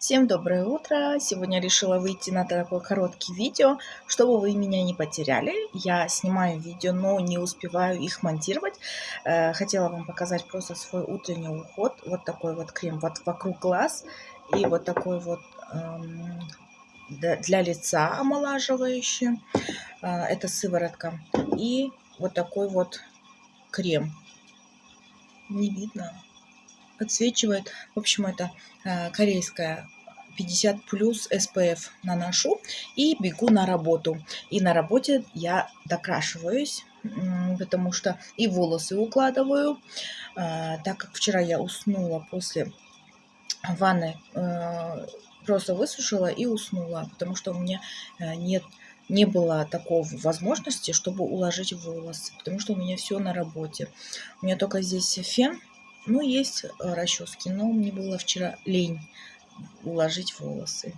Всем доброе утро! Сегодня решила выйти на такое короткое видео, чтобы вы меня не потеряли. Я снимаю видео, но не успеваю их монтировать. Хотела вам показать просто свой утренний уход. Вот такой вот крем вот вокруг глаз и вот такой вот для лица омолаживающий. Это сыворотка. И вот такой вот крем. Не видно? Подсвечивает. В общем, это корейская 50 плюс SPF наношу и бегу на работу. И на работе я докрашиваюсь, потому что и волосы укладываю. Так как вчера я уснула после ванны, просто высушила и уснула, потому что у меня не было такой возможности, чтобы уложить волосы, потому что у меня все на работе. У меня только здесь фен, ну, есть расчески, но мне было вчера лень уложить волосы.